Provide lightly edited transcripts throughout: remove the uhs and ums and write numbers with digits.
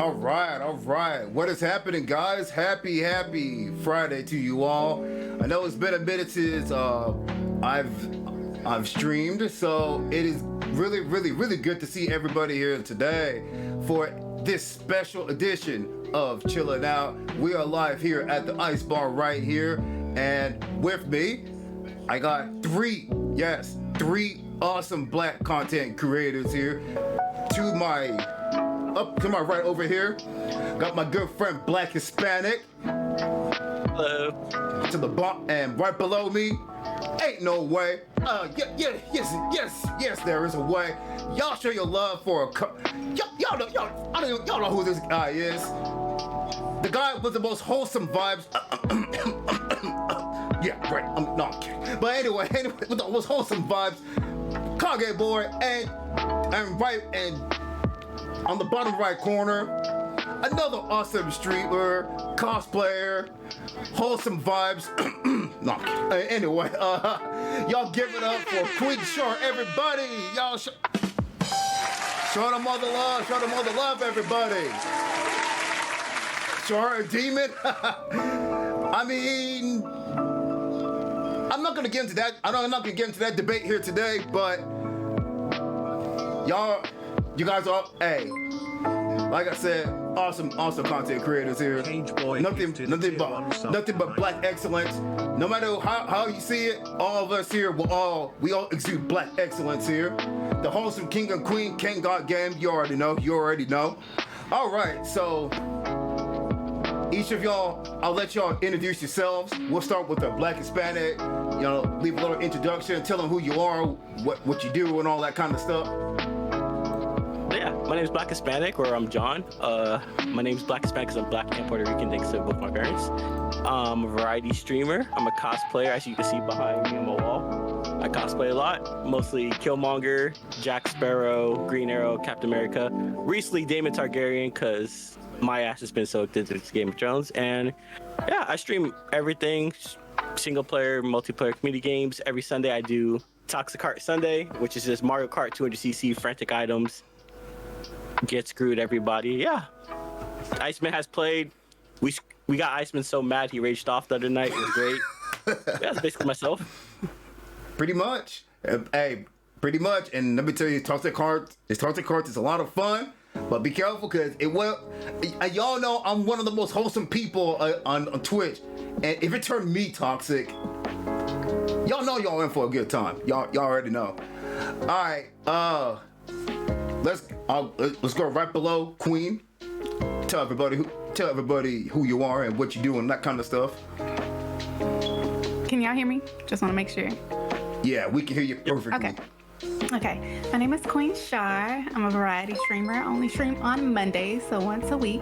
All right. What is happening, guys? Happy Friday to you all. I know it's been a minute since I've streamed, so it is really good to see everybody here today for this special edition of Chillin' Out. We are live here at the Ice Bar right here, and with me, I got three awesome black content creators here. Up to my right over here, got my good friend BlackHispanic. Hello. To the bottom and right below me, ain't no way. Yes, there is a way. Y'all show your love for y'all know who this guy is. The guy with the most wholesome vibes. Yeah, right. I'm not kidding. But anyway, with the most wholesome vibes, KageBoi, and on the bottom right corner, another awesome streamer, cosplayer, wholesome vibes. No, anyway, y'all give it up for QueenShar, everybody. Y'all show them all the love, everybody. Shar, a demon. I mean, I'm not gonna get into that. I'm not gonna get into that debate here today, but you guys are, hey, like I said, awesome content creators here. KageBoi, nothing but black excellence. No matter how you see it, all of us here, we all exude black excellence here. The wholesome king and queen, King God game, you already know. All right, so each of y'all, I'll let y'all introduce yourselves. We'll start with the BlackHispanic, leave a little introduction, tell them who you are, what you do, and all that kind of stuff. Yeah, my name is BlackHispanic, or I'm John. My name is BlackHispanic because I'm black and Puerto Rican, thanks to both my parents. I'm a variety streamer. I'm a cosplayer, as you can see behind me on my wall. I cosplay a lot, mostly Killmonger, Jack Sparrow, Green Arrow, Captain America. Recently, Daemon Targaryen, because my ass has been so addicted to Game of Thrones. And yeah, I stream everything, single player, multiplayer community games. Every Sunday I do Toxic Heart Sunday, which is just Mario Kart 200cc, frantic items. Get screwed, everybody. Yeah. Iceman has played. We got Iceman so mad he raged off the other night. It was great. Yeah, that's basically myself. Pretty much. Hey, pretty much. And let me tell you, Toxic Hearts is a lot of fun. But be careful, because y'all know I'm one of the most wholesome people on Twitch. And if it turned me toxic, y'all know y'all in for a good time. Y'all already know. All right. Let's go right below Queen. Tell everybody who you are and what you do and that kind of stuff. Can y'all hear me? Just want to make sure. Yeah, we can hear you perfectly. Okay. My name is QueenShar. I'm a variety streamer. I only stream on Mondays, so once a week.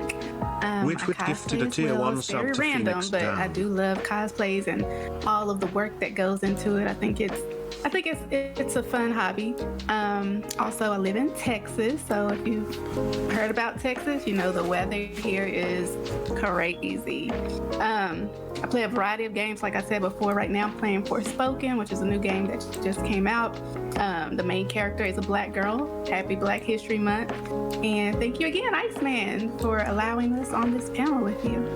Witwit gifted a tier 1 sub to random, Phoenix but Down. I do love cosplays and all of the work that goes into it. I think it's a fun hobby. Also, I live in Texas, so if you've heard about Texas, you know the weather here is crazy. I play a variety of games, like I said before. Right now I'm playing Forspoken, which is a new game that just came out. The main character is a black girl. Happy Black History Month. And thank you again, Iceman, for allowing us on this panel with you.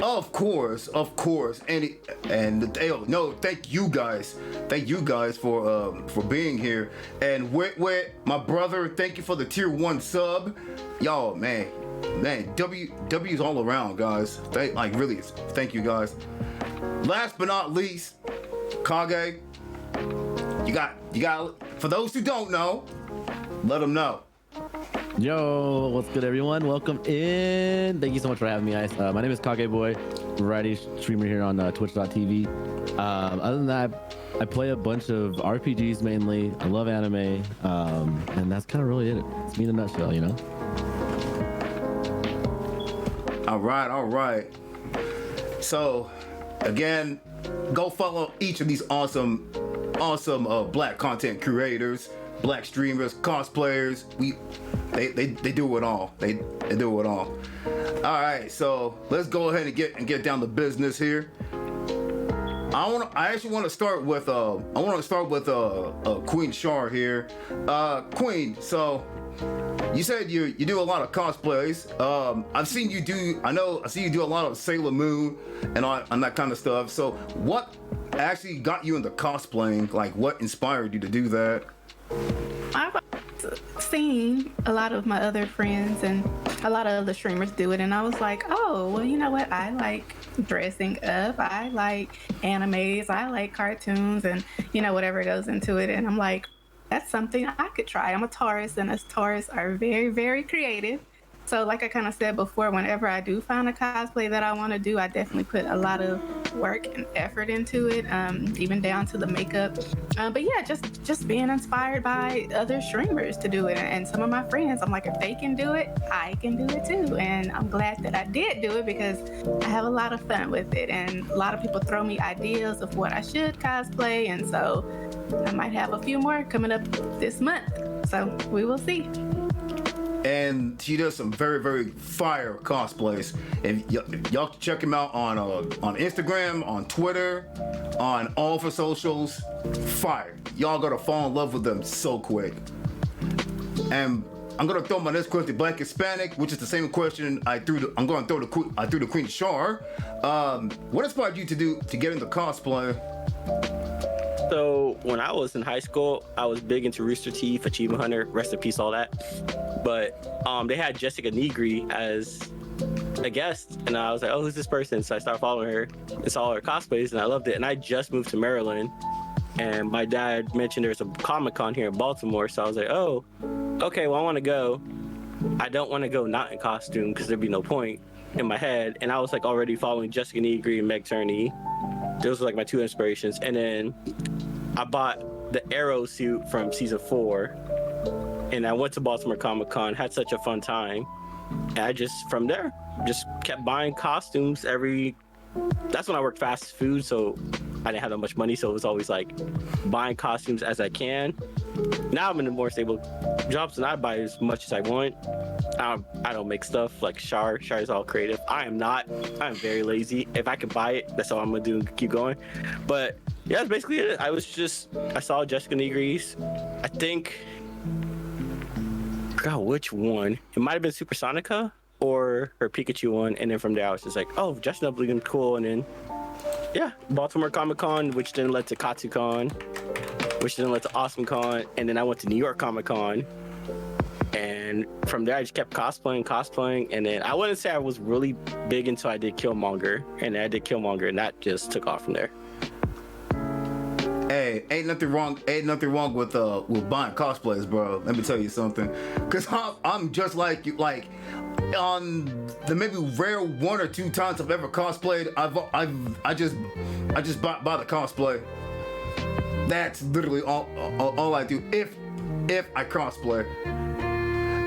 Of course. Thank you guys for being here. And with my brother, thank you for the tier 1 sub. Y'all, man, W's all around, guys. Thank you guys. Last but not least, Kage, you got for those who don't know, let them know. Yo, what's good, everyone? Welcome in. Thank you so much for having me, guys. My name is KageBoi, variety streamer here on twitch.tv. Other than that, I play a bunch of RPGs mainly. I love anime, and that's kind of really it. It's me in a nutshell, All right. So, again, go follow each of these awesome black content creators, black streamers, cosplayers. They do it all. They do it all. All right, so let's go ahead and get down to business here. I actually want to start with QueenShar here. Queen, so you said you do a lot of cosplays. I see you do a lot of Sailor Moon and that kind of stuff. So what actually got you into cosplaying? Like, what inspired you to do that? I've seen a lot of my other friends and a lot of other streamers do it, and I was like, oh, well, you know what? I like dressing up. I like animes. I like cartoons, and whatever goes into it. And I'm like, that's something I could try. I'm a Taurus, and us Taurus are very, very creative. So like I kind of said before, whenever I do find a cosplay that I want to do, I definitely put a lot of work and effort into it, even down to the makeup. But yeah, just being inspired by other streamers to do it. And some of my friends, I'm like, if they can do it, I can do it too. And I'm glad that I did do it because I have a lot of fun with it. And a lot of people throw me ideas of what I should cosplay. And so I might have a few more coming up this month. So we will see. And she does some very, very fire cosplays. And y'all can check him out on Instagram, on Twitter, on all of her socials. Fire. Y'all gonna fall in love with them so quick. And I'm gonna throw my next question to BlackHispanic, which is the same question I threw to QueenShar. What inspired you to get into cosplay? So when I was in high school, I was big into Rooster Teeth, Achievement Hunter, rest in peace, all that. But they had Jessica Negri as a guest, and I was like, oh, who's this person? So I started following her and saw her cosplays, and I loved it. And I just moved to Maryland, and my dad mentioned there's a Comic-Con here in Baltimore, so I was like, oh, okay, well, I want to go. I don't want to go not in costume because there'd be no point in my head. And I was like already following Jessica Negri and Meg Turney. Those were like my two inspirations. And then I bought the Arrow suit from season 4, and I went to Baltimore Comic-Con, had such a fun time. And I just, from there, just kept buying costumes that's when I worked fast food, so I didn't have that much money, so it was always like buying costumes as I can. Now I'm in a more stable job, so now I buy as much as I want. I don't make stuff like Shar. Shar is all creative. I am not. I'm very lazy. If I can buy it, that's all I'm gonna do and keep going. But yeah, that's basically it. I saw Jessica Negri's. I forgot which one. It might have been Supersonica or her Pikachu one, and then from there I was just like, oh, Jessica looking cool. And then yeah, Baltimore Comic-Con, which then led to KatsuCon, which then led to AwesomeCon, and then I went to New York Comic-Con. And from there, I just kept cosplaying, and then I wouldn't say I was really big until I did Killmonger, and I did Killmonger, and that just took off from there. Hey, ain't nothing wrong with buying cosplays, bro. Let me tell you something, cause I'm just like you. Like on the maybe rare 1 or 2 times I've ever cosplayed, I just buy the cosplay. That's literally all I do if I cosplay.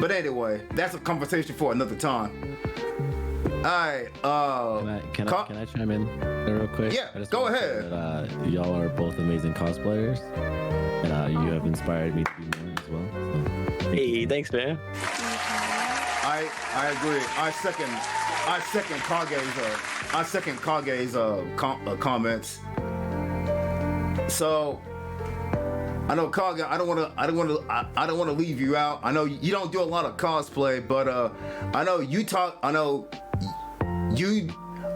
But anyway, that's a conversation for another time. Alright, can I chime in there real quick? Yeah, go ahead. That, y'all are both amazing cosplayers, and you have inspired me to be more as well. So, hey, thanks, man. I agree. I second Kage's comments. So I know Kage, I don't want to leave you out. I know you don't do a lot of cosplay, but I know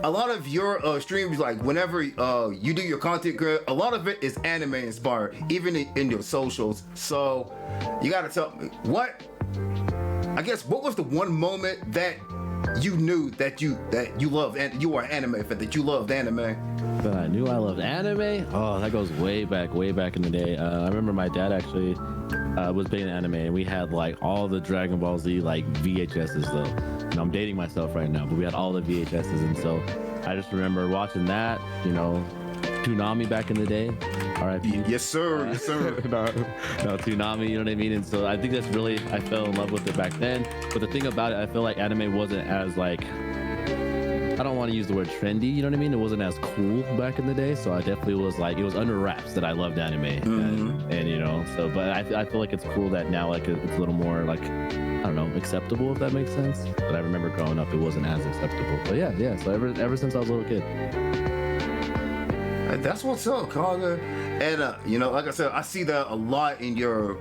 a lot of your streams, like whenever you do your content, a lot of it is anime inspired, even in your socials. So you gotta tell me what was the one moment that you knew that you loved, and you were an anime fan, that you loved anime? But I knew I loved anime. Oh, that goes way back in the day. I remember my dad actually was big in anime, and we had like all the Dragon Ball Z like VHSs though. And I'm dating myself right now, but we had all the VHSs, and so I just remember watching that. Toonami back in the day. R.I.P. Yes, sir. Yes, sir. no, Toonami. You know what I mean? And so I think that's really, I fell in love with it back then. But the thing about it, I feel like anime wasn't as like, I don't want to use the word trendy, you know what I mean? It wasn't as cool back in the day, so I definitely was like, it was under wraps that I loved anime. And but I feel like it's cool that now like it's a little more like, I don't know, acceptable, if that makes sense. But I remember growing up, it wasn't as acceptable. But yeah, so ever since I was a little kid. That's what's up, Kage. And you know, like I said, I see that a lot in your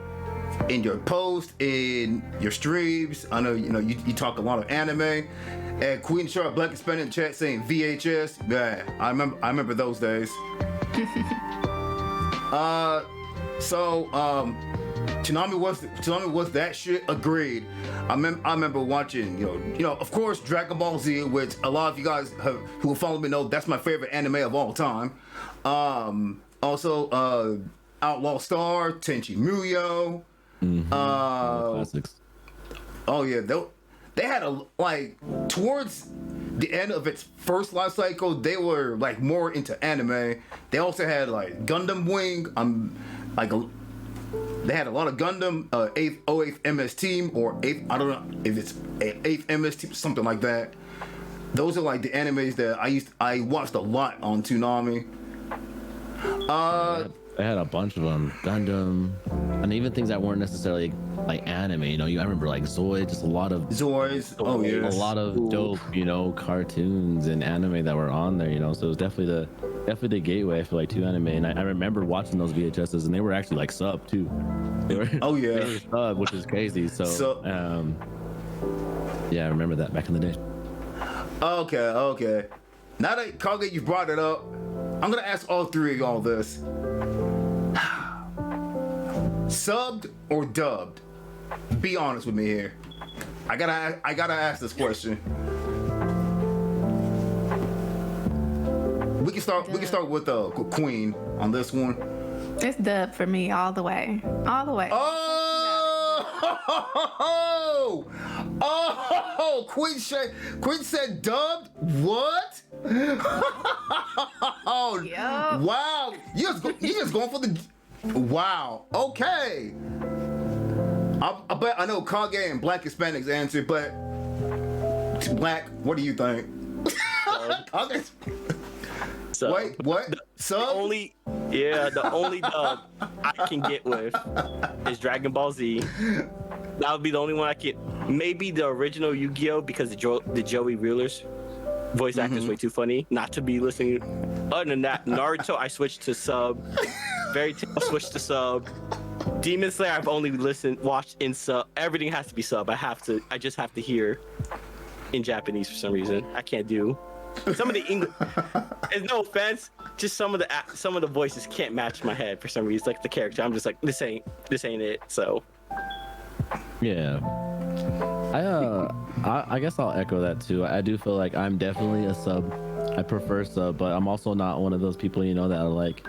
posts, in your streams. I know you talk a lot of anime. And QueenShar, BlackHispanic in chat saying VHS. Yeah, I remember those days. Tsunami was that shit. Agreed. I remember watching, you know, of course, Dragon Ball Z, which a lot of you guys who follow me know that's my favorite anime of all time. Also, Outlaw Star, Tenchi Muyo. Classics. Oh yeah, they had towards the end of its first life cycle, they were like more into anime. They also had like Gundam Wing. They had a lot of Gundam, 8th MS Team, or 8th, I don't know if it's 8th MS Team, something like that. Those are like the animes that I watched a lot on Toonami. I had a bunch of them, Gundam, and even things that weren't necessarily like anime. You know, I remember like Zoid, just a lot of Zoids. Oh yeah, a lot of dope, you know, cartoons and anime that were on there. You know, so it was definitely the gateway. I feel like to anime, and I remember watching those VHSs, and they were actually like sub too. They were, oh yeah, they were sub, which is crazy. So yeah, I remember that back in the day. Okay. Now that Kage, you brought it up, I'm gonna ask all three of y'all this. Subbed or dubbed? Be honest with me here. I gotta ask this question. We can start with Queen on this one. It's dubbed for me all the way. All the way. Oh, Queen said dubbed? What? Oh, yep. Wow. You just going for the... Wow. Okay. I bet I know Kage and BlackHispanic's answer, but Black, what do you think? So, wait, what? The only dub I can get with is Dragon Ball Z. That would be the only one I can. Maybe the original Yu-Gi-Oh, because the Joey Wheeler's voice actor's way too funny not to be listening. Other than that, Naruto I switched to sub. Fairy Tail switched to sub. Demon Slayer I've only watched in sub. Everything has to be sub. I just have to hear in Japanese for some reason. I can't do some of the English. There's no offense, just some of the voices can't match my head for some reason. Like the character, I'm just like this ain't it. So yeah, I guess I'll echo that too. I do feel like I'm definitely a sub. I prefer sub, but I'm also not one of those people, you know, that are like,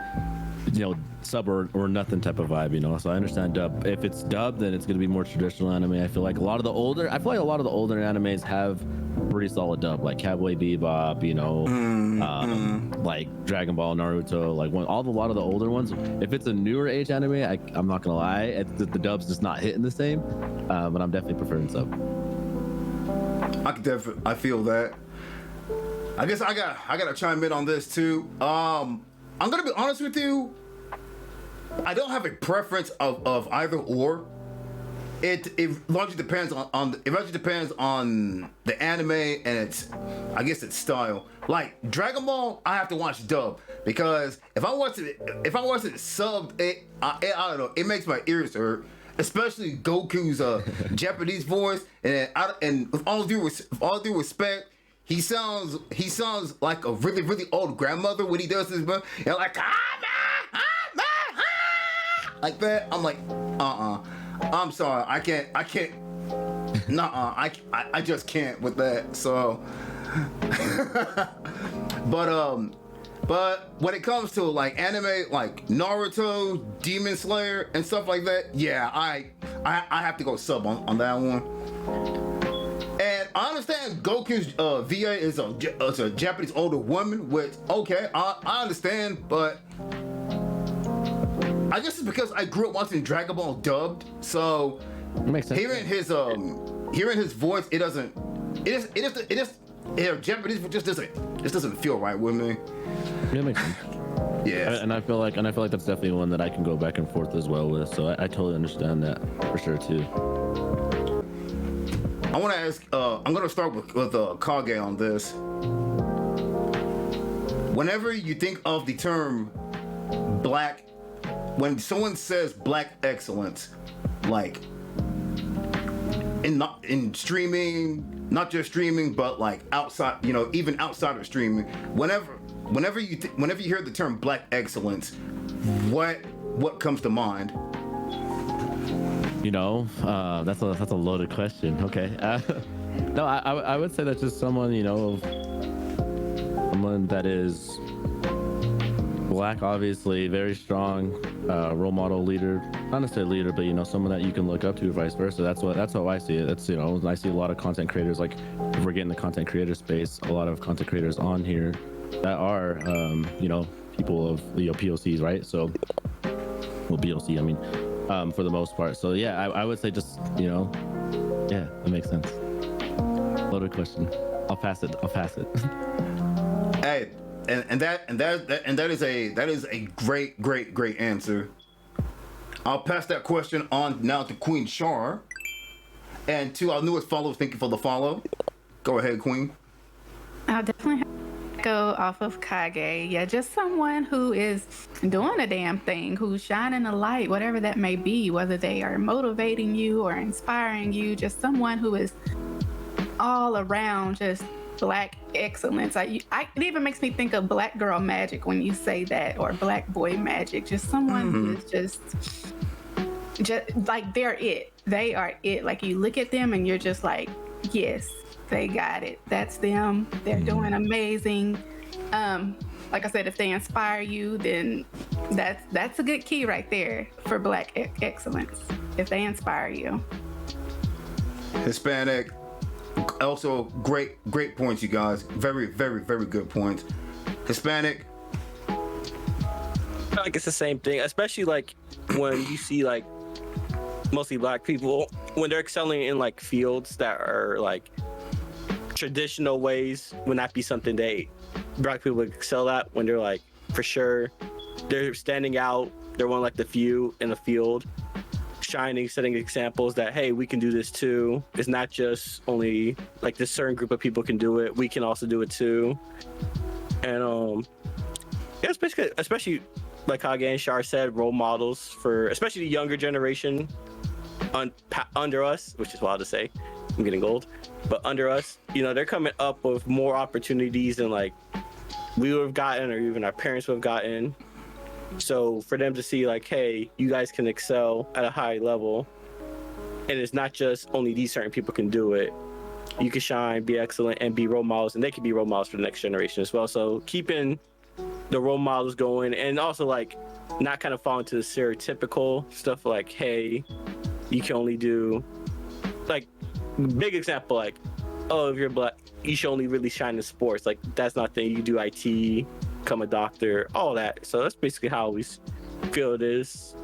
you know, sub or nothing type of vibe, you know. So I understand dub. If it's dubbed, then it's gonna be more traditional anime. I feel like a lot of the older animes have pretty solid dub, like KageBoi Bebop, you know, like Dragon Ball, Naruto, like a lot of the older ones. If it's a newer age anime, I'm not gonna lie, the dub's just not hitting the same. But I'm definitely preferring sub. I feel that. I guess I gotta chime in on this too. I'm gonna be honest with you. I don't have a preference of either or. It largely depends on the anime and its style. Like Dragon Ball, I have to watch dub because if I watch it subbed, I don't know, it makes my ears hurt. Especially Goku's Japanese voice, and with all due respect, he sounds like a really, really old grandmother when he does this, but like like that. I'm like, I'm sorry, I can't, I just can't with that. So, but when it comes to like anime, like Naruto, Demon Slayer, and stuff like that, yeah, I have to go sub on that one. And I understand Goku's VA is a Japanese older woman, which okay, I understand, but I guess it's because I grew up watching Dragon Ball dubbed, so hearing his voice, Japanese just doesn't feel right with me. It makes sense. Yeah, and I feel like that's definitely one that I can go back and forth as well with. So I totally understand that for sure too. I want to ask. I'm gonna start with Kage on this. whenever you think of the term black, when someone says black excellence, like in streaming, not just streaming, but like outside, you know, even outside of streaming, whenever you hear the term black excellence, what comes to mind? You know, that's a loaded question. Okay. No, I would say that's just someone, you know, someone that is black, obviously, very strong, role model, leader, not necessarily leader, but, you know, someone that you can look up to, vice versa. That's how I see it. That's, you know, I see a lot of content creators, like if we're getting the content creator space, a lot of content creators on here that are, you know, people of, you know, POCs, right? So, well, BOC, I mean, for the most part. So yeah, I would say just, you know, yeah, that makes sense. Loaded question. I'll pass it. Hey, and that is a great answer. I'll pass that question on now to QueenShar. And to our newest followers, thank you for the follow. Go ahead, Queen. I'll definitely have to go off of Kage. Yeah, just someone who is doing a damn thing, who's shining a light, whatever that may be, whether they are motivating you or inspiring you, just someone who is all around just black excellence. It even makes me think of black girl magic when you say that, or black boy magic. Just someone who is just like they're it. They are it. Like you look at them and you're just like, yes, they got it. That's them. They're doing amazing. Like I said, if they inspire you, then that's a good key right there for black excellence. If they inspire you. Hispanic. Also, great points, you guys. Very good points. Hispanic. Like it's the same thing, especially like when you see like mostly black people when they're excelling in like fields that are like traditional ways would not be something black people excel at. When they're like, for sure, they're standing out. They're one of like the few in the field, shining, setting examples that, hey, we can do this too. It's not just only like this certain group of people can do it. We can also do it too. And yeah, it's basically, especially like Kage and Shar said, role models for especially the younger generation under us, which is wild to say. I'm getting old, but under us, you know, they're coming up with more opportunities than like we would have gotten, or even our parents would have gotten. So for them to see like, hey, you guys can excel at a high level, and it's not just only these certain people can do it. You can shine, be excellent, and be role models, and they can be role models for the next generation as well. So keeping the role models going, and also like not kind of falling to the stereotypical stuff like, hey, you can only do like big example, like, oh, if you're black, you should only really shine in sports. Like that's not the thing. You do IT, become a doctor, all that. So that's basically how we feel it is.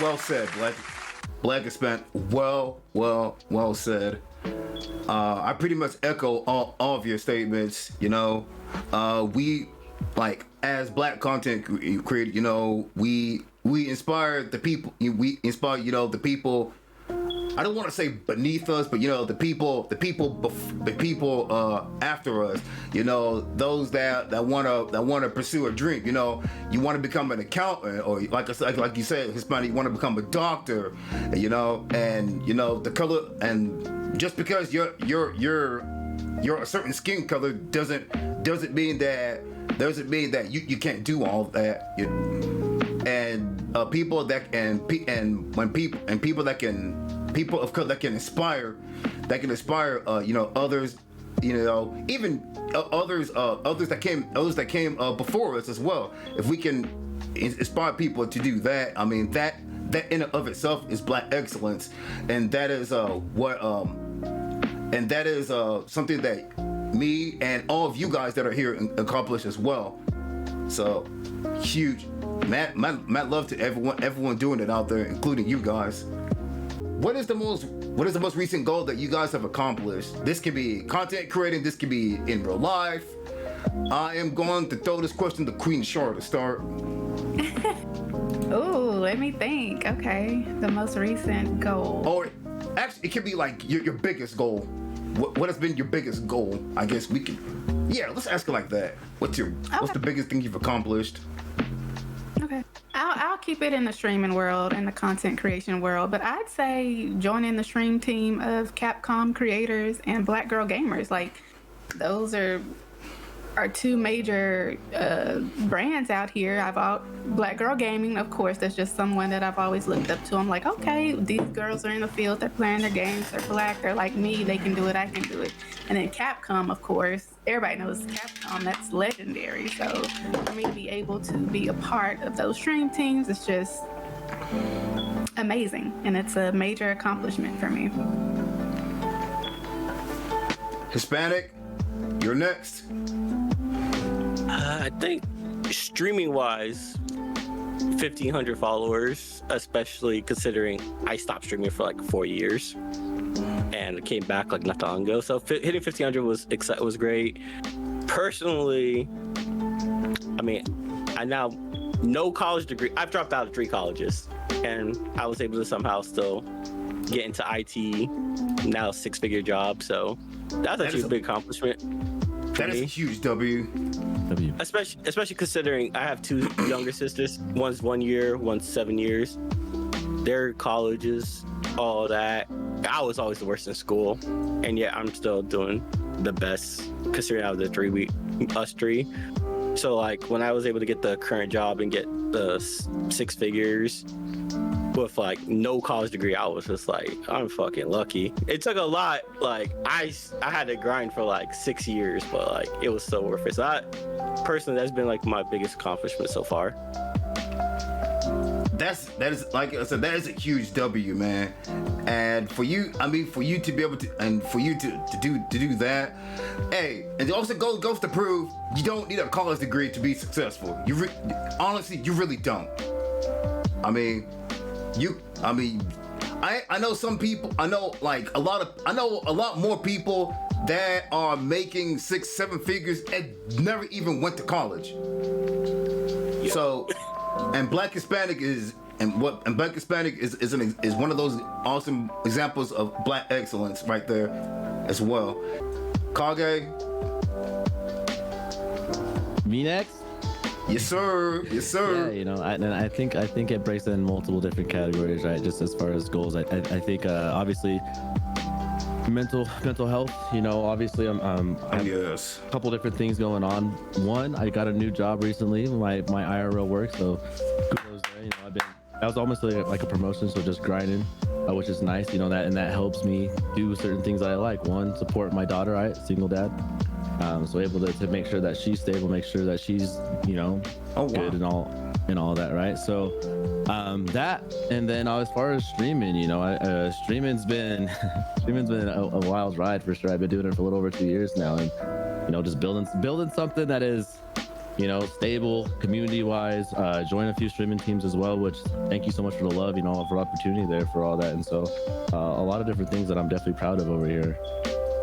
Well said, Black Hispanic. Well said. I pretty much echo all of your statements. You know, we like as black content creators, you know, we inspire the people. We inspire, you know, the people. I don't want to say beneath us, but you know, the people after us. You know, those that wanna pursue a dream. You know, you want to become an accountant, or like you said, Hispanic, you want to become a doctor. You know, and you know the color, and just because you're a certain skin color doesn't mean that you can't do all that. People of color that can inspire, you know, others, you know, even others that came before us as well. If we can inspire people to do that, I mean that in and of itself is black excellence, and that is something that me and all of you guys that are here accomplish as well. So huge, mad love to everyone doing it out there, including you guys. What is the most recent goal that you guys have accomplished? This can be content creating, this can be in real life. I am going to throw this question to QueenShar to start. Oh, let me think. Okay, the most recent goal. actually, it could be like your biggest goal. What has been your biggest goal? I guess we can. Yeah, let's ask it like that. What's the biggest thing you've accomplished? Okay. I'll keep it in the streaming world and the content creation world, but I'd say joining the stream team of Capcom creators and Black Girl Gamers. Like, those are two major brands out here. Black Girl Gaming, of course, that's just someone that I've always looked up to. I'm like, okay, these girls are in the field, they're playing their games, they're Black, they're like me, they can do it, I can do it. And then Capcom, of course, everybody knows Capcom, that's legendary. So for me to be able to be a part of those stream teams, it's just amazing, and it's a major accomplishment for me. Hispanic, you're next. I think streaming wise, 1,500 followers, especially considering I stopped streaming for like 4 years and came back like not that long ago. So hitting 1,500 was great. Personally, I mean, I now no college degree. I've dropped out of 3 colleges, and I was able to somehow still get into IT. Now 6-figure job. So that's actually a big accomplishment. That is a huge W. Especially considering I have 2 younger sisters. One's 1 year, one's 7 years. Their colleges, all that. I was always the worst in school, and yet I'm still doing the best considering out of the us three. So like when I was able to get the current job and get the 6 figures with like no college degree, I was just like, I'm fucking lucky. It took a lot. Like I had to grind for like 6 years, but like it was so worth it. So personally, that's been like my biggest accomplishment so far. That is like I said, that is a huge W, man. And for you, I mean, for you to be able to, and for you to do that, hey, and it also goes to prove you don't need a college degree to be successful. Honestly, you really don't. I know some people. I know a lot more people that are making 6-7 figures and never even went to college. Yep. So, and Black Hispanic is one of those awesome examples of Black excellence right there as well. Kage. Me next? Yes, sir. Yes, sir. Yeah, I think it breaks in multiple different categories, right? Just as far as goals, I think obviously mental health. Obviously I have a couple different things going on. One, I got a new job recently, my IRL work, so kudos there. That was almost like a promotion, so just grinding, which is nice. That helps me do certain things that I like. One, support my daughter, right? Single dad. So able to make sure that she's stable, make sure that she's, good and all that, right? So that, and then as far as streaming, streaming's been a wild ride for sure. I've been doing it for a little over 2 years now, and just building something that is stable community wise. Join a few streaming teams as well, which thank you so much for the love, for opportunity there for all that. And so a lot of different things that I'm definitely proud of over here.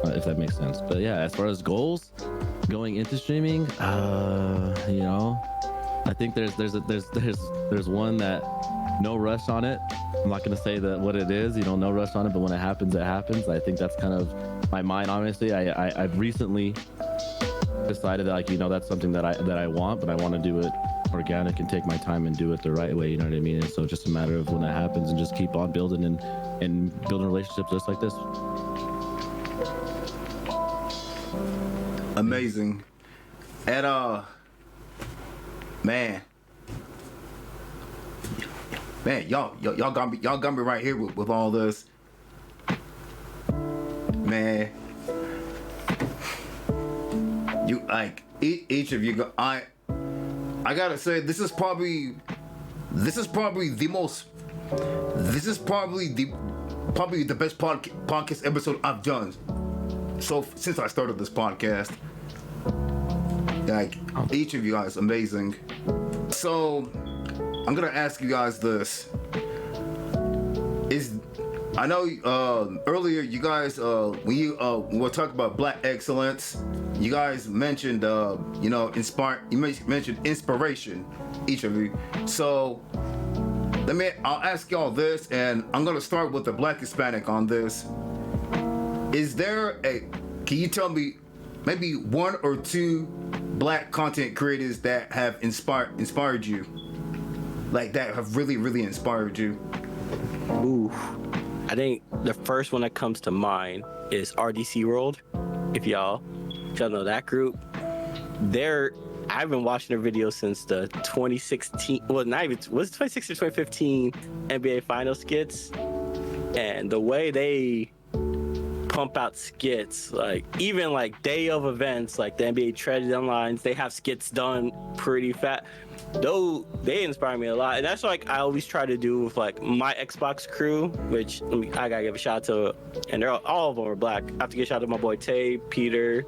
If that makes sense. But yeah, as far as goals going into streaming, I think there's one that no rush on it. I'm not gonna say that what it is, no rush on it, but when it happens, it happens. I think that's kind of my mind, honestly. I've recently decided that that's something that I want, but I want to do it organic and take my time and do it the right way, you know what I mean? And so just a matter of when that happens and just keep on building and building relationships just like this. Amazing. And man, y'all got me right here with all this. Man, you each of you. I gotta say, this is probably the best podcast episode I've done. So since I started this podcast, each of you guys, amazing. So I'm gonna ask you guys this: I know earlier you guys when we were talking about Black excellence, you guys mentioned mentioned inspiration, each of you. So I'll ask y'all this, and I'm gonna start with the Black Hispanic on this. Can you tell me maybe one or two black content creators that have inspired you? Like that have really, really inspired you? Ooh, I think the first one that comes to mind is RDC World. If y'all know that group, I've been watching their videos since the 2016. Well, not even was it 2016 or 2015 NBA Finals skits, and the way they pump out skits, like even like day of events, like the NBA trade deadlines, they have skits done pretty fast. Though they inspire me a lot, and that's like I always try to do with like my Xbox crew, which I gotta give a shout out to, and all of them are black. I have to give a shout out to my boy Tay, Peter,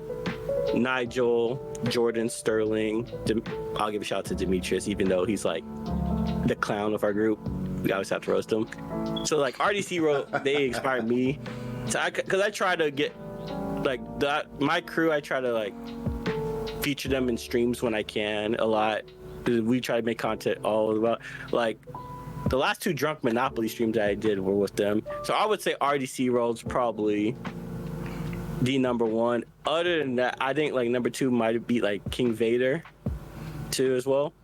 Nigel, Jordan, Sterling. I'll give a shout out to Demetrius, even though he's like the clown of our group. We always have to roast him. So like RDC wrote, they inspired me. Because I try to get like my crew. I try to like feature them in streams when I can a lot. We try to make content all about like the last two Drunk Monopoly streams I did were with them. So I would say RDC Road's probably the number one. Other than that, I think like number two might be like King Vader too as well.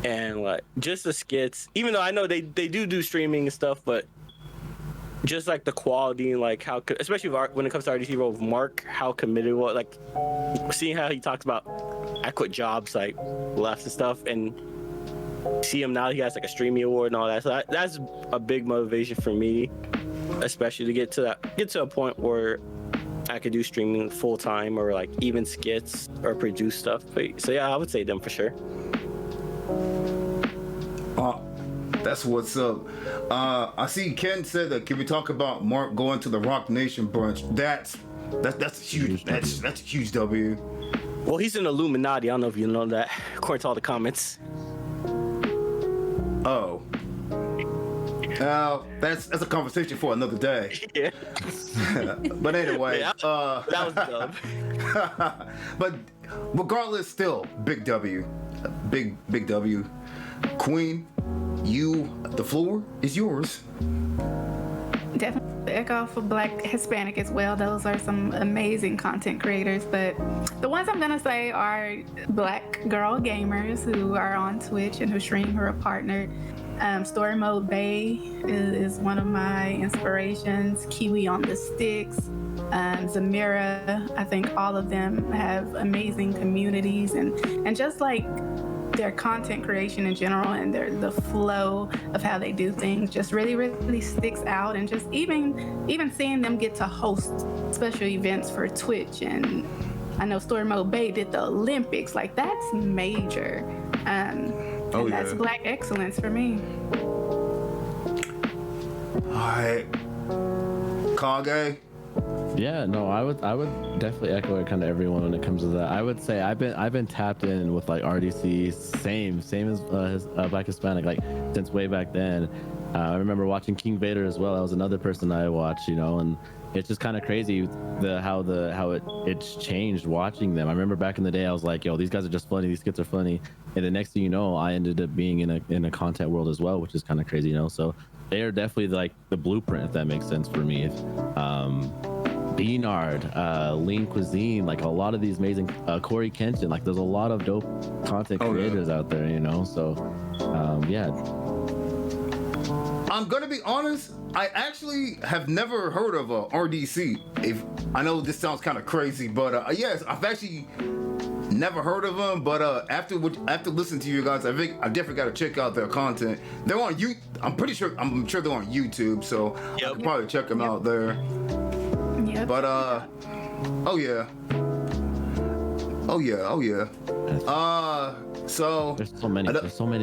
And like just the skits, even though I know they do streaming and stuff, but just like the quality and like how, especially when it comes to RDC Road, Mark, how committed was, like seeing how he talks about I quit jobs, like left and stuff, and see him now, he has like a streaming award and all that. So that's a big motivation for me, especially to get to a point where I could do streaming full time or like even skits or produce stuff. So yeah, I would say them for sure. That's what's up. I see Ken said that. Can we talk about Mark going to the Rock Nation brunch? That's huge. That's a huge W. Well, he's an Illuminati. I don't know if you know that, according to all the comments. Oh. That's a conversation for another day. Yeah. But anyway, yeah, that was dumb. But regardless, still big W, big W. Queen, the floor is yours. Definitely echo for Black Hispanic as well. Those are some amazing content creators, but the ones I'm gonna say are Black girl gamers who are on Twitch and who stream, who are partnered. Story Mode Bay is one of my inspirations. Kiwi on the Sticks, Zamira. I think all of them have amazing communities and just like their content creation in general and the flow of how they do things just really, really sticks out. And just even seeing them get to host special events for Twitch, and I know Story Mode Bay did the Olympics, like that's major. That's Black excellence for me. All right, Kage. Yeah, no, I would definitely echo kind of everyone when it comes to that. I would say I've been tapped in with like RDC, same as Black Hispanic, like since way back then. I remember watching King Vader as well. That was another person I watched, and it's just kind of crazy how it's changed watching them. I remember back in the day I was like, yo, these guys are just funny, these skits are funny, and the next thing you know, I ended up being in a content world as well, which is kind of crazy, So they are definitely like the blueprint, if that makes sense for me. Beanard, Lean Cuisine, like a lot of these amazing Corey Kenshin, like there's a lot of dope content creators out there, So yeah. I'm gonna be honest, I actually have never heard of a RDC. If I know this sounds kind of crazy, but yes, I've actually never heard of them. But after listening to you guys, I think I definitely got to check out their content. They're on you. I'm sure they're on YouTube, so I could probably check them out there. Yep. But oh yeah. So there's so many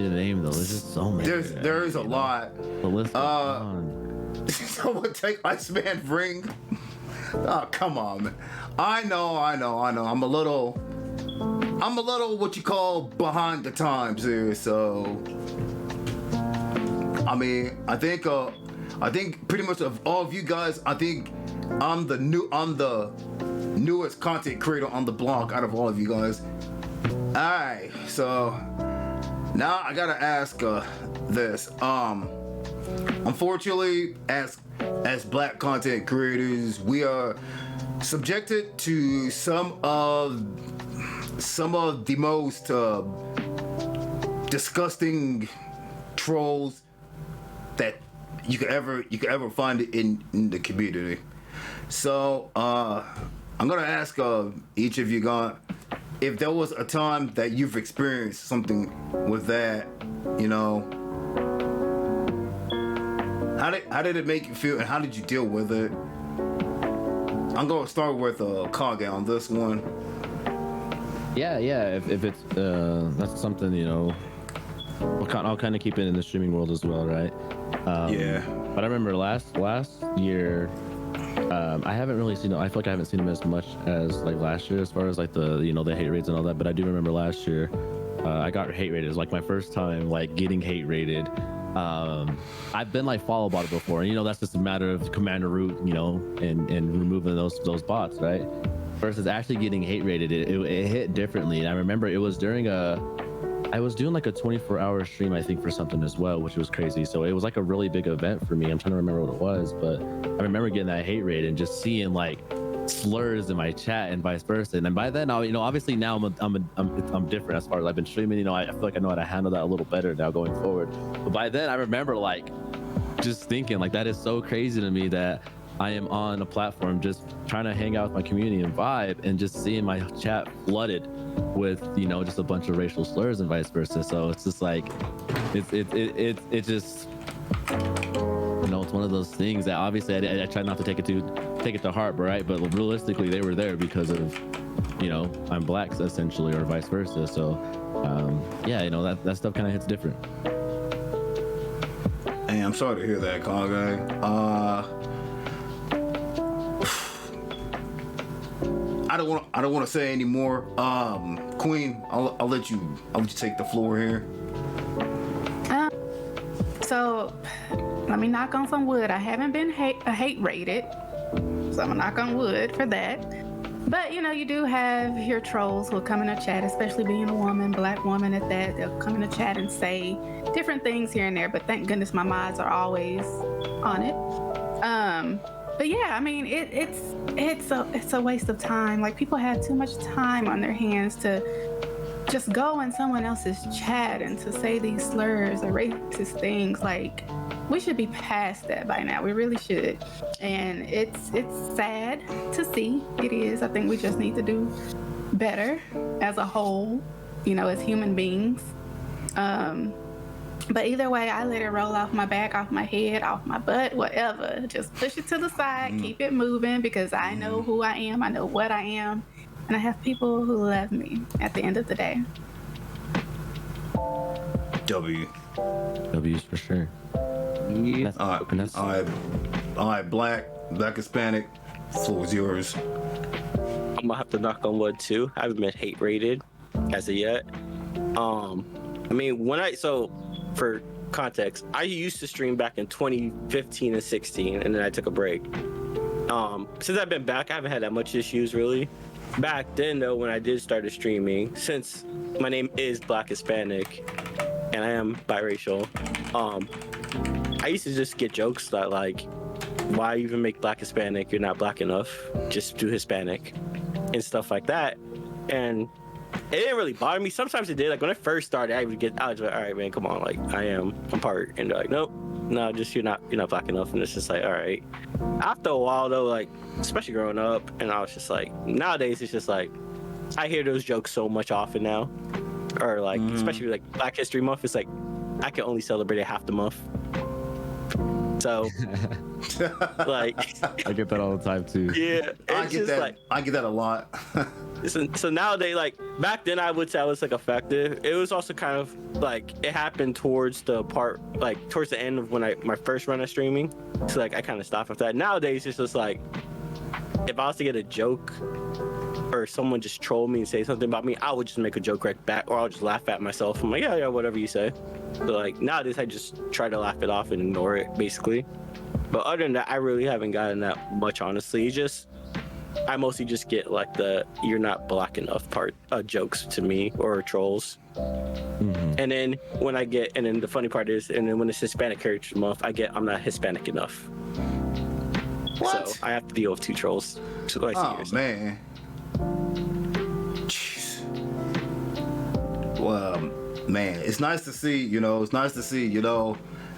to name though. There's just so many. There is a lot. The list goes on. Someone take Iceman ring. Oh, come on, man. I know. I'm a little what you call behind the times here. So I mean, I think pretty much of all of you guys, I think I'm the newest content creator on the block out of all of you guys. Alright, so Now I gotta ask this. Unfortunately, as Black content creators, we are subjected to some of the most disgusting trolls that you could ever find in the community. So I'm gonna ask each of you guys if there was a time that you've experienced something with that, you know. How did it make you feel, and how did you deal with it? I'm gonna start with Kage on this one. Yeah. If it's that's something, you know, I'll kind of keep it in the streaming world as well, right? Yeah. But I remember last year, I haven't really seen. I feel like I haven't seen him as much as like last year, as far as like the hate rates and all that. But I do remember last year, I got hate rated. It was like my first time like getting hate rated. I've been like follow botted before, and that's just a matter of command or root, and removing those bots, right? Versus actually getting hate rated, it hit differently. And I remember it was during I was doing like a 24-hour stream, I think, for something as well, which was crazy. So it was like a really big event for me. I'm trying to remember what it was, but I remember getting that hate rate and just seeing like slurs in my chat and vice versa. And then by then, obviously now I'm different as far as I've been streaming. I feel like I know how to handle that a little better now going forward. But by then, I remember like just thinking like that is so crazy to me that I am on a platform just trying to hang out with my community and vibe, and just seeing my chat flooded with just a bunch of racial slurs and vice versa. So it's just like it's just it's one of those things that obviously I try not to take it to heart, right? But realistically, they were there because of I'm Black essentially, or vice versa. So that stuff kind of hits different. Hey, I'm sorry to hear that, Kage. I don't want to say any more. Queen, I'll let you take the floor here. So let me knock on some wood. I haven't been hate rated, so I'm gonna knock on wood for that. But you do have your trolls who will come in the chat, especially being a woman, Black woman at that. They'll come in the chat and say different things here and there. But thank goodness my mods are always on it. But yeah, I mean, it's a waste of time. Like, people have too much time on their hands to just go in someone else's chat and to say these slurs or racist things. Like, we should be past that by now. We really should. And it's sad to see. It is. I think we just need to do better as a whole, as human beings. But either way, I let it roll off my back, off my head, off my butt, whatever. Just push it to the side, keep it moving, because I know who I am, I know what I am, and I have people who love me at the end of the day. W's for sure. Yeah. All right, Black Hispanic, floor is yours. I'm gonna have to knock on wood too. I haven't been hate rated as of yet. I mean, for context, I used to stream back in 2015 and 16, and then I took a break. Since I've been back, I haven't had that much issues really. Back then though, when I did start streaming, since my name is Black Hispanic and I am biracial, I used to just get jokes that like, why even make Black Hispanic? You're not Black enough. Just do Hispanic and stuff like that. And it didn't really bother me. Sometimes it did. Like when I first started, I was like, all right, man, come on, like I'm part. And they're like, nope, no, just you're not Black enough. And it's just like, all right. After a while though, like especially growing up, and I was just like, nowadays it's just like I hear those jokes so much often now, or like especially like Black History Month. It's like I can only celebrate it half the month. So, like, I get that all the time too. Yeah, I get that. Like, I get that a lot. so nowadays, like back then, I would say I was like effective. It was also kind of like it happened towards the end of when my first run of streaming. So like I kind of stopped with that. Nowadays, it's just like if I was to get a joke or someone just troll me and say something about me, I would just make a joke right back, or I'll just laugh at myself. I'm like, yeah, whatever you say. So like nowadays, I just try to laugh it off and ignore it, basically. But other than that, I really haven't gotten that much, honestly. It's just I mostly just get like the "you're not black enough" part jokes to me or trolls. And then the funny part is, and then when it's Hispanic Heritage Month, I get "I'm not Hispanic enough." What? So I have to deal with 2 trolls twice a year. Oh man. Jeez. Well, man, it's nice to see. It's nice to see.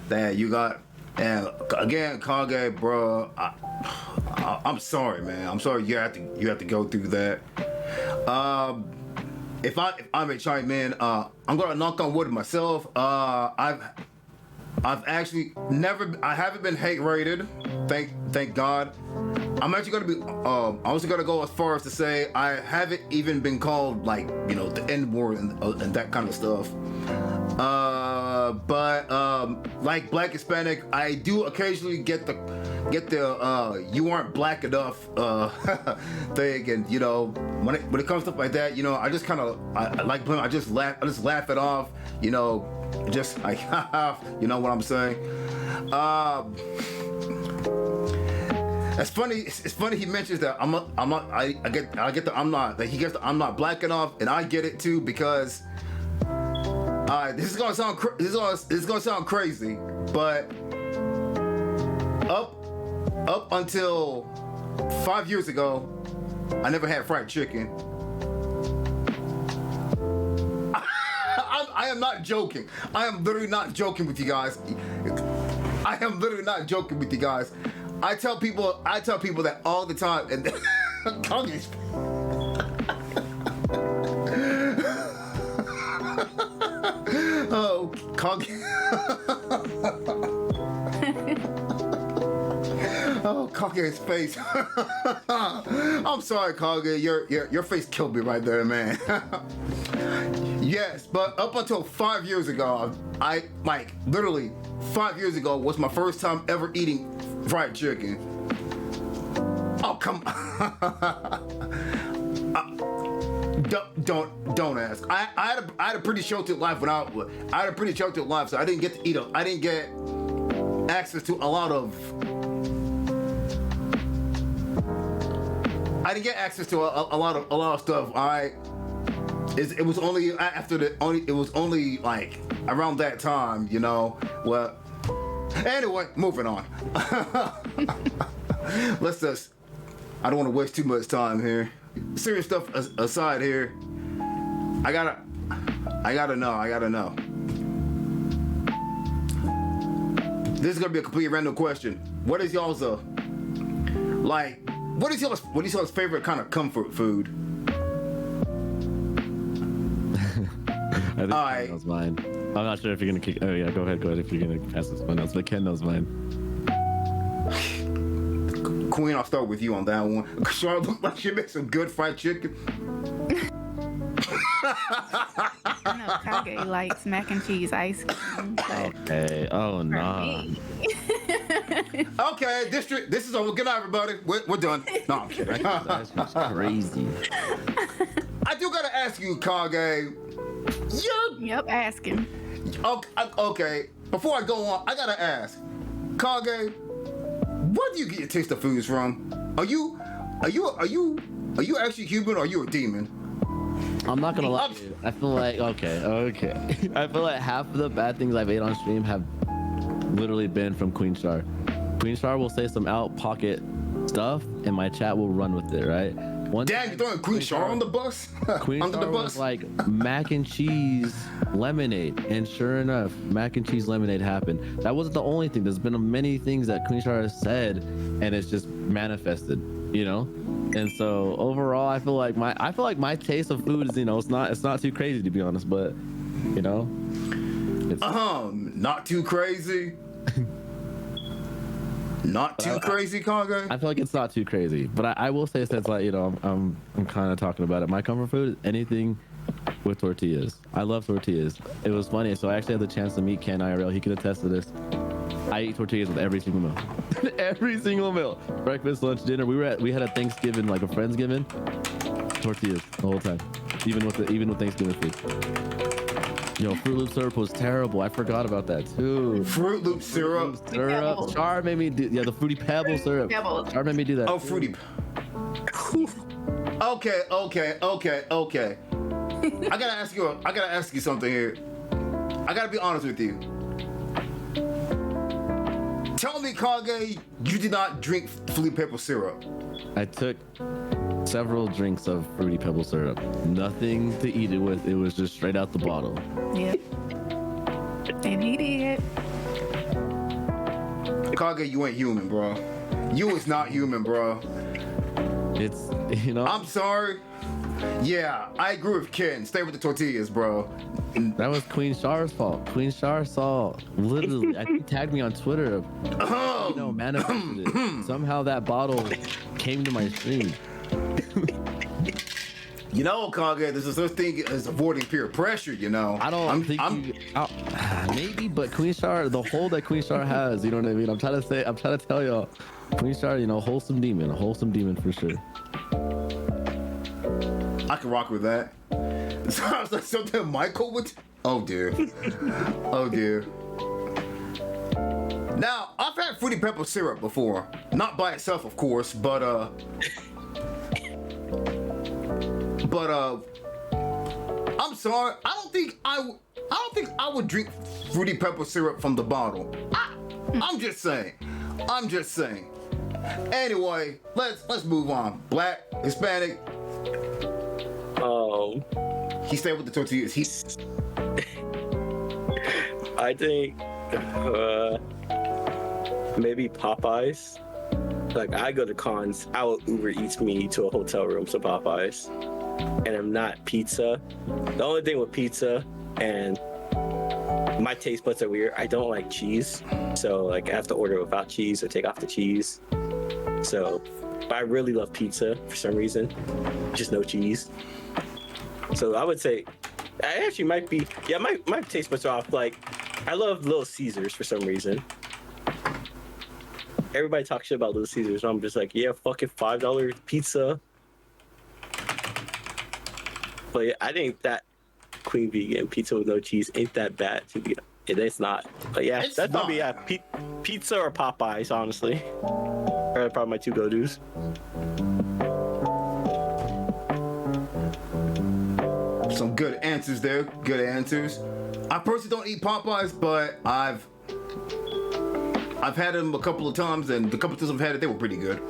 That you got. And again, Kage, bro. I'm sorry, man. I'm sorry you have to go through that. If I may chime in, I'm gonna knock on wood myself. I've actually I haven't been hate rated. Thank God. I'm actually gonna be. I'm also gonna go as far as to say I haven't even been called like the N word and that kind of stuff. But like Black Hispanic, I do occasionally get the you aren't black enough thing, and when it comes to stuff like that, I just kind of I like I just laugh it off, just like you know what I'm saying. It's funny. It's funny he mentions that I get the I'm not that he gets the I'm not black enough, and I get it too because. This is gonna sound crazy, but up until 5 years ago, I never had fried chicken. I am not joking. I am literally not joking with you guys. I am literally not joking with you guys. I tell people that all the time, and oh, Kage. Oh, Kage's face. I'm sorry, Kage. Your face killed me right there, man. Yes, but up until 5 years ago, I literally 5 years ago was my first time ever eating fried chicken. Oh, come Don't ask. I had a pretty sheltered life so I didn't get to eat I didn't get access to a lot of stuff. It was only like around that time, Well, anyway, moving on. I don't want to waste too much time here. Serious stuff aside here, I gotta know. This is gonna be a completely random question. What is y'all's favorite kind of comfort food? I think Ken knows mine. I'm not sure if you're gonna kick. Oh yeah, go ahead if you're gonna pass this one else, but Ken knows mine. Queen, I'll start with you on that one. Shar look like she makes some good fried chicken. I know Kage likes mac and cheese ice cream. Okay. Oh no. Okay, this is over. Good night, everybody. We're done. No, I'm kidding. That's crazy. I do gotta ask you, Kage. Yep, ask him. Okay. Before I go on, I gotta ask, Kage. Where do you get your taste of foods from? Are you actually human or are you a demon? I'm not gonna lie to you. I feel like okay. I feel like half of the bad things I've ate on stream have literally been from QueenShar. QueenShar will say some out pocket stuff, and my chat will run with it, right? Damn, you're throwing QueenShar on the bus? Under the bus? Was like mac and cheese lemonade, and sure enough, mac and cheese lemonade happened. That wasn't the only thing. There's been many things that QueenShar has said, and it's just manifested, And so overall, I feel like my taste of food is, it's not too crazy to be honest, but it's not too crazy. Not too crazy, Kage? I feel like it's not too crazy, but I will say, since I'm kind of talking about it, my comfort food is anything with tortillas. I love tortillas. It was funny, so I actually had the chance to meet Ken IRL. He can attest to this. I eat tortillas with every single meal. Every single meal. Breakfast, lunch, dinner. We had a Thanksgiving, like a Friendsgiving. Tortillas the whole time. Even with Thanksgiving food. Fruit Loop syrup was terrible. I forgot about that too. Fruit Loop syrup. Char made me do the Fruity Pebble syrup. Char made me do that. Oh, Fruity. Okay. I gotta ask you something here. I gotta be honest with you. Tell me, Kage, you did not drink Fruity Pebble syrup. I took several drinks of Fruity Pebble syrup. Nothing to eat it with. It was just straight out the bottle. Yep. And he did. Kage, you ain't human, bro. You is not human, bro. It's, you know. I'm sorry. Yeah, I agree with Ken. Stay with the tortillas, bro. That was QueenShar's fault. QueenShar saw, literally, I think he tagged me on Twitter. Manifested it. Somehow that bottle came to my stream. You know, Kage, there's a such thing as avoiding peer pressure, you know. I don't think maybe, but QueenShar, the hold that QueenShar has, you know what I mean? I'm trying to tell y'all, QueenShar, you know, wholesome demon for sure. I can rock with that. Sounds like something Michael would. Oh dear. Oh dear. Now, I've had Fruity Pebble syrup before. Not by itself, of course, but I'm sorry. I don't think I would drink Fruity Pebble syrup from the bottle. I'm just saying. Anyway, let's move on. Black, Hispanic. He stayed with the tortillas. I think maybe Popeyes. Like, I go to cons, I will Uber Eats me to a hotel room to Popeyes. And I'm not pizza. The only thing with pizza, and my taste buds are weird, I don't like cheese. So like I have to order without cheese or take off the cheese. So, but I really love pizza for some reason. Just no cheese. So I would say, I actually might be, yeah, my taste buds are off. Like, I love Little Caesars for some reason. Everybody talks shit about Little Caesars, and I'm just like, yeah, fucking $5 pizza. But yeah, I think that Queen Vegan pizza with no cheese ain't that bad to be. It's not. But yeah, It's that's probably not. pizza or Popeyes, honestly. Are probably my two go-tos. Some good answers there. Good answers. I personally don't eat Popeyes, but I've had them a couple of times, and the couple of times I've had it, they were pretty good.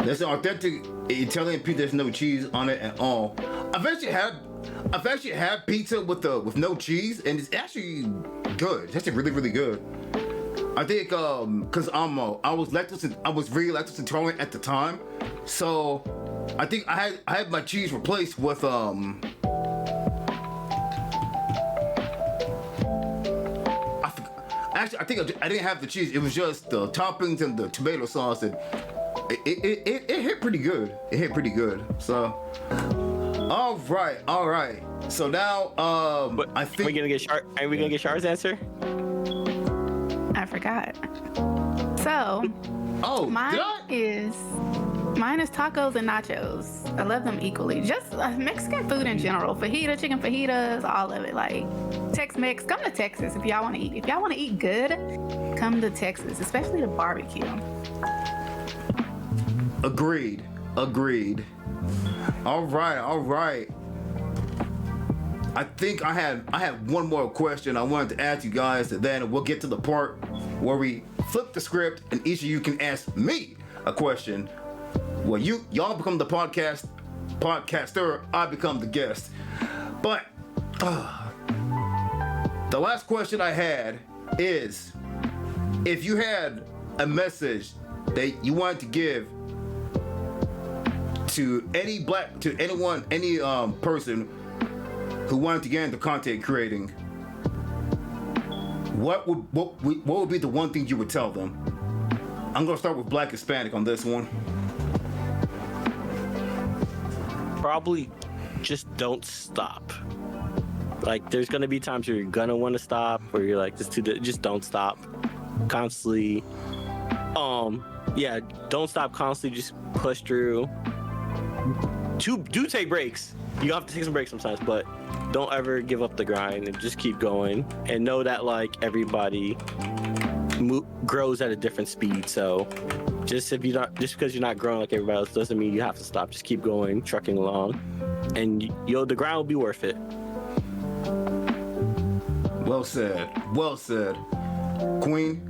There's an authentic Italian pizza. There's no cheese on it at all. I've actually had pizza with no cheese, and it's actually good. It's actually really, really good. I think because I was really lactose intolerant at the time, so I think I had my cheese replaced with Actually, I think I didn't have the cheese. It was just the toppings and the tomato sauce, and it hit pretty good. It hit pretty good. So, all right. So now, I think Are we gonna get Shar's answer? I forgot. So, mine is tacos and nachos. I love them equally. Just Mexican food in general. Fajita, chicken fajitas, all of it. Like Tex-Mex. Come to Texas if y'all want to eat. If y'all want to eat good, come to Texas, especially the barbecue. Agreed. All right. I think I had one more question I wanted to ask you guys, and then we'll get to the part where we flip the script and each of you can ask me a question. Well, y'all become the podcaster, I become the guest. But the last question I had is, if you had a message that you wanted to give to any person who wanted to get into content creating, what would be the one thing you would tell them? I'm gonna start with Black Hispanic on this one. Probably just don't stop. Like, there's gonna be times where you're gonna want to stop, where you're like, just don't stop constantly. Yeah, don't stop constantly. Just push through. Do take breaks. You have to take some breaks sometimes, but don't ever give up the grind and just keep going. And know that like everybody grows at a different speed, so just because you're not growing like everybody else doesn't mean you have to stop. Just keep going, trucking along, and the grind will be worth it. Well said. Well said. Queen?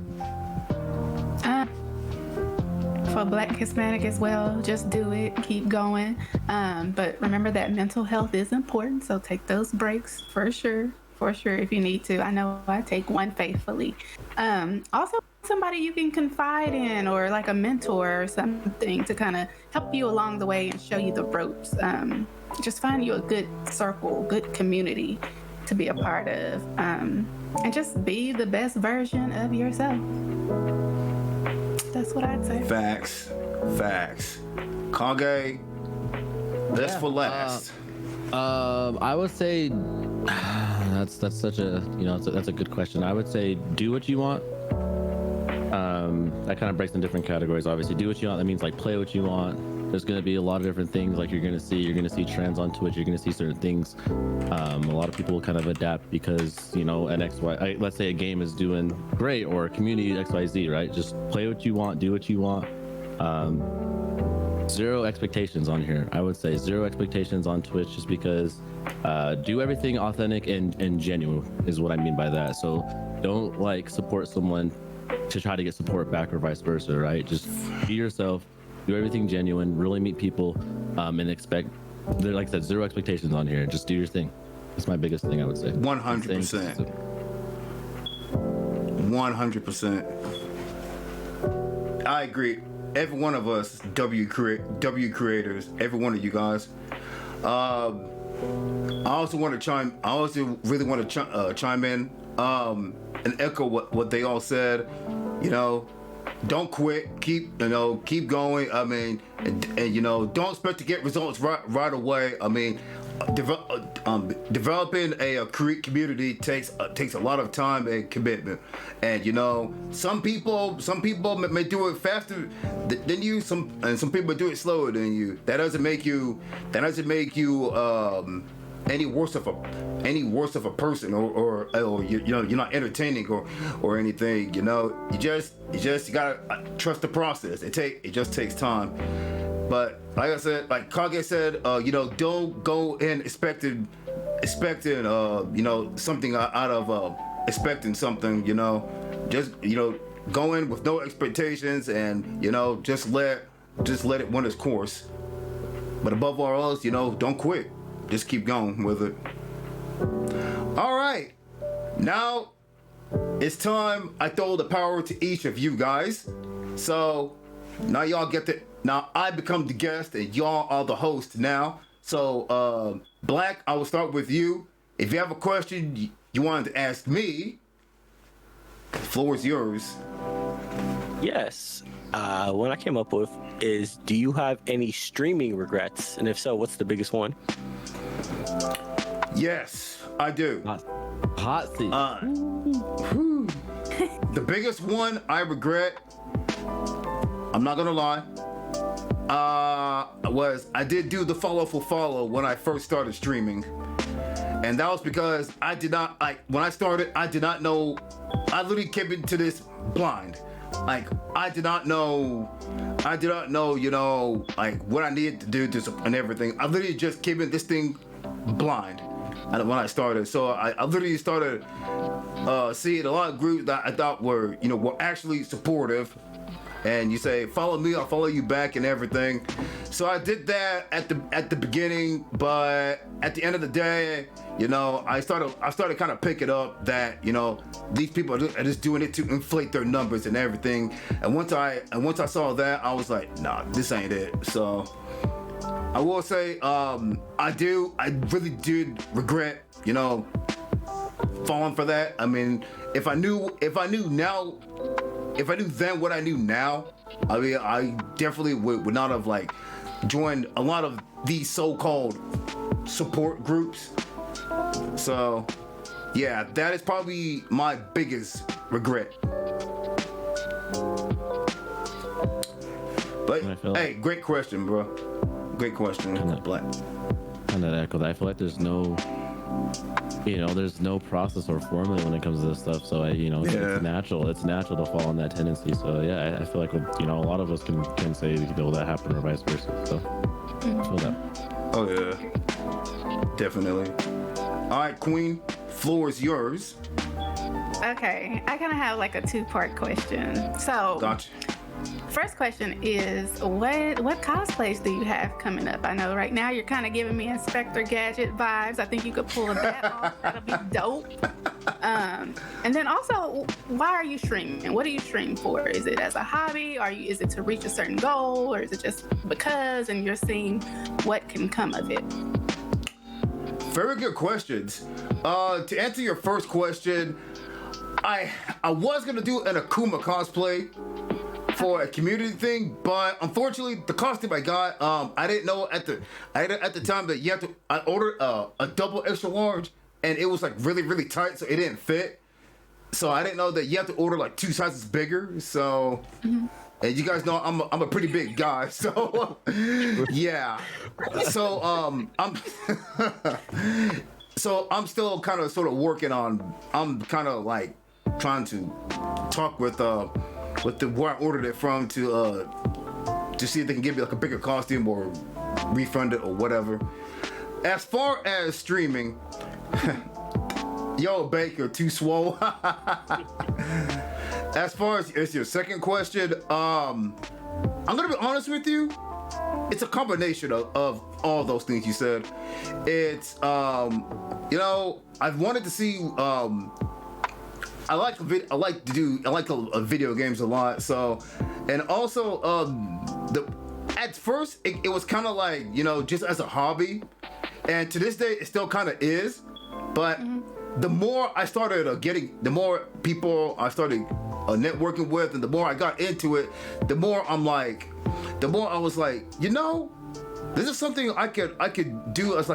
For Black Hispanic as well, just do it, keep going. But remember that mental health is important, so take those breaks for sure if you need to. I know I take one faithfully. Also, somebody you can confide in, or like a mentor or something to kind of help you along the way and show you the ropes. Just find you a good circle, good community to be a part of, and just be the best version of yourself. That's what I'd say. Facts. Kage, this for last. I would say that's such a that's a good question. I would say do what you want. That kind of breaks in different categories. Obviously, do what you want. That means like play what you want. There's going to be a lot of different things like you're going to see trends on Twitch. You're going to see certain things. A lot of people will kind of adapt because, an XY, let's say a game is doing great or a community XYZ, right? Just play what you want, do what you want. Zero expectations on here. I would say zero expectations on Twitch just because do everything authentic and genuine is what I mean by that. So don't like support someone to try to get support back or vice versa, right? Just be yourself. Do everything genuine, really meet people, and expect, like I said, zero expectations on here. Just do your thing. That's my biggest thing, I would say. 100%. 100%. I agree. Every one of us, W creators, every one of you guys. I also really want to chime in and echo what they all said. Don't quit. Keep going. I mean, and don't expect to get results right away. I mean, developing a community takes a lot of time and commitment. And some people may do it faster than you. Some people do it slower than you. That doesn't make you any worse of a person or you're not entertaining or anything. You just gotta trust the process. It just takes time. But like I said, like Kage said, don't go in expecting something out of expecting something. Just go in with no expectations and just let it run its course. But above all else, don't quit. Just keep going with it. All right, now it's time I throw the power to each of you guys. So now y'all now I become the guest and y'all are the host now. So Black, I will start with you. If you have a question you wanted to ask me, the floor is yours. Yes. What I came up with is, do you have any streaming regrets? And if so, what's the biggest one? Yes, I do. Hot seat. The biggest one I regret, I'm not gonna lie, was I did do the follow for follow when I first started streaming. And that was because when I started, I did not know, I literally came into this blind. Like, I did not know, like what I needed to do and everything. I literally just came in this thing blind when I started. So I literally started seeing a lot of groups that I thought were actually supportive. And you say, follow me, I'll follow you back and everything. So I did that at the beginning, but at the end of the day, I started kind of picking up that, these people are just doing it to inflate their numbers and everything. And once I saw that, I was like, nah, this ain't it. So I will say, I really did regret, falling for that. I mean, if I knew then what I knew now, I mean, I definitely would not have joined a lot of these so-called support groups. So yeah, that is probably my biggest regret. But hey, great question, bro. Great question. Black. And that echo that I feel like there's no there's no process or formula when it comes to this stuff. So it's natural. It's natural to fall on that tendency. So yeah, I feel like a lot of us can say that happened or vice versa. So I feel that. Oh yeah, definitely. All right, Queen, floor is yours. Okay, I kind of have like a two-part question. So, Gotcha. First question is, what cosplays do you have coming up? I know right now you're kind of giving me Inspector Gadget vibes. I think you could pull that off. That'll be dope. And then also, why are you streaming? What do you stream for? Is it as a hobby? Is it to reach a certain goal? Or is it just because and you're seeing what can come of it? Very good questions. To answer your first question, I was gonna do an Akuma cosplay for a community thing, but unfortunately the costume I got, I didn't know at the time that you have to. I ordered a double extra large, and it was like really really tight, so it didn't fit. So I didn't know that you have to order like 2 sizes bigger. So, and you guys know I'm a pretty big guy, so yeah. So I'm still kind of sort of working on. I'm kind of like trying to talk with where I ordered it from to see if they can give me like a bigger costume or refund it or whatever. As far as streaming, yo Baker, too swole. As far as your second question, I'm gonna be honest with you. It's a combination of all those things you said. It's I've wanted to see. I like video games a lot. So, and also at first it was kind of like just as a hobby, and to this day it still kind of is. But the more I started the more people I started networking with, and the more I got into it, the more I was like, this is something I could do as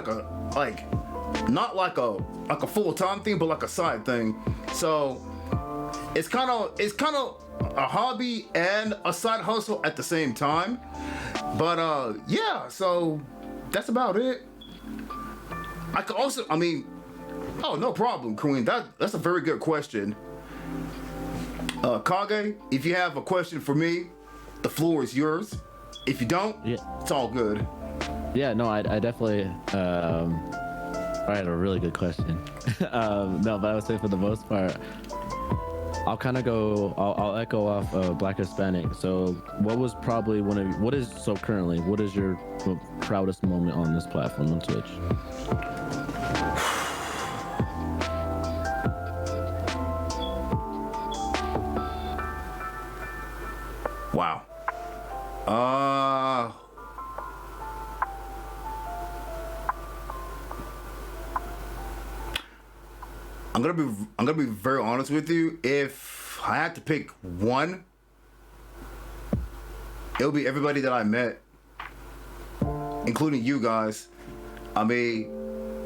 not like a full-time thing, but like a side thing. So it's kind of a hobby and a side hustle at the same time. But yeah, so that's about it. I could also, oh, no problem, Queen. That's a very good question. Kage, if you have a question for me, the floor is yours. If you don't, it's all good. Yeah, no, I definitely. I had a really good question. No, but I would say for the most part, I'll kind of go. I'll echo off BlackHispanic. So, what was probably currently? What is your proudest moment on this platform on Twitch? Wow. I'm gonna be very honest with you. If I had to pick one, it'll be everybody that I met, including you guys.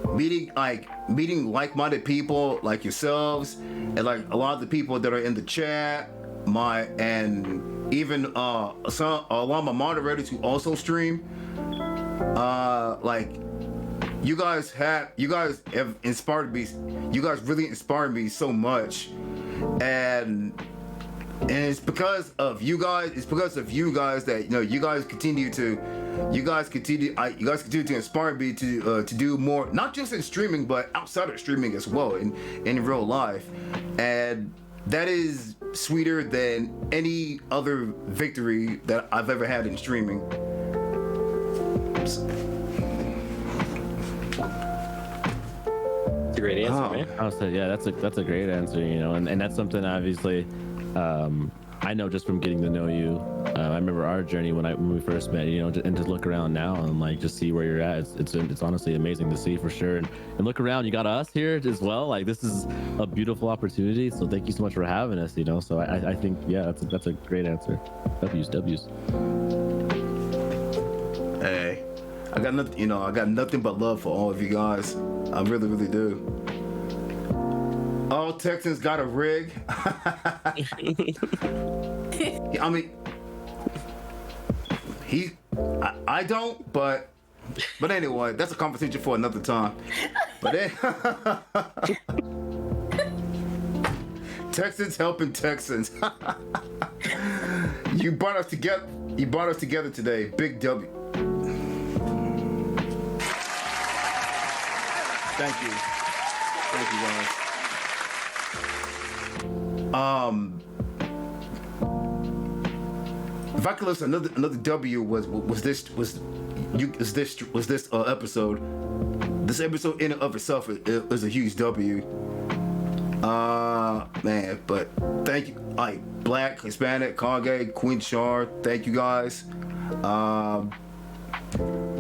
Meeting like-minded people like yourselves, and like a lot of the people that are in the chat, and even a lot of my moderators who also stream. You guys have inspired me. You guys really inspired me so much, and it's because of you guys. It's because of you guys that you guys continue to inspire me to do more, not just in streaming, but outside of streaming as well, in real life, and that is sweeter than any other victory that I've ever had in streaming. That's a great answer, man. I'll say, yeah, that's a great answer, and that's something obviously I know just from getting to know you. I remember our journey when we first met, and to look around now and just see where you're at. It's honestly amazing to see for sure. And look around, you got us here as well. This is a beautiful opportunity. So thank you so much for having us. So I think that's a great answer. W's. Hey, I got nothing. I got nothing but love for all of you guys. I really, really do. All Texans got a rig. I don't, but anyway, that's a conversation for another time. But then Texans helping Texans. You brought us together. You brought us together today. Big W. Thank you. Thank you, guys. If I could list another W was this episode. This episode in and of itself is a huge W. Man, but thank you, like Black, Hispanic, Kage, QueenShar. Thank you guys.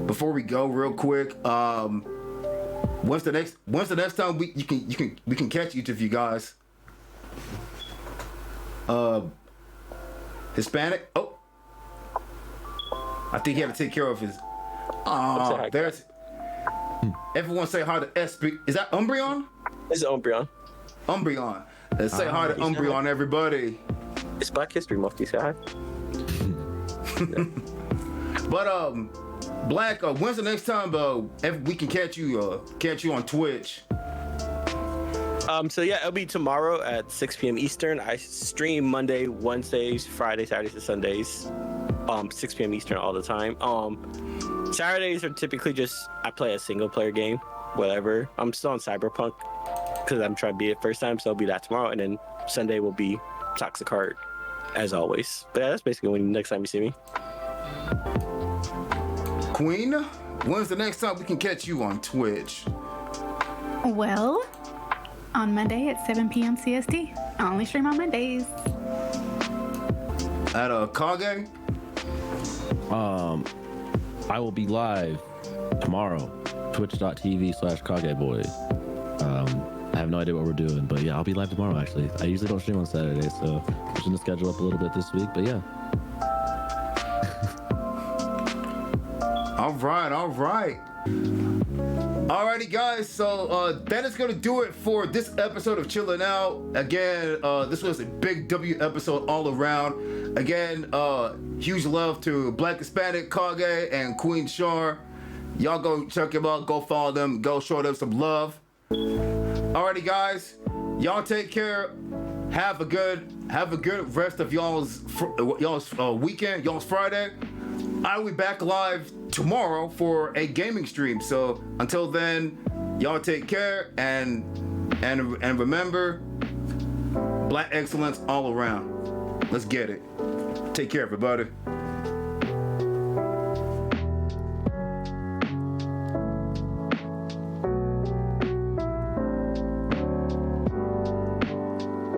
Before we go, real quick, when's the next time we can catch each of you guys? Hispanic. Oh, I think he had to take care of his. There's. Everyone say hi to SB. Is that Umbreon? It's Umbreon. Umbreon. Let's say hi to Umbreon, everybody. It's Black History Month. You say hi. But Black, when's the next time we can catch you on Twitch? So yeah, it'll be tomorrow at 6 p.m. Eastern. I stream Monday, Wednesdays, Fridays, Saturdays, and Sundays. 6 p.m. Eastern all the time. Saturdays are typically just I play a single player game, whatever. I'm still on Cyberpunk because I'm trying to beat it first time, so it'll be that tomorrow, and then Sunday will be Toxic Heart as always. But yeah, that's basically when next time you see me. Queen, when's the next time we can catch you on Twitch? Well, on Monday at 7 p.m. CST. I only stream on Mondays. At Kage? I will be live tomorrow, twitch.tv/KageBoi. I have no idea what we're doing, but yeah, I'll be live tomorrow actually. I usually don't stream on Saturdays, so pushing the schedule up a little bit this week, but yeah. All right. Alrighty, guys. So that is gonna do it for this episode of Chillin' Out. Again, this was a big W episode all around. Again, huge love to Black, Hispanic, Kage, and QueenShar. Y'all go check them out. Go follow them. Go show them some love. Alrighty, guys. Y'all take care. Have a good rest of y'all's weekend, y'all's Friday. I'll be back live tomorrow for a gaming stream. So until then, y'all take care and remember, Black excellence all around. Let's get it. Take care, everybody.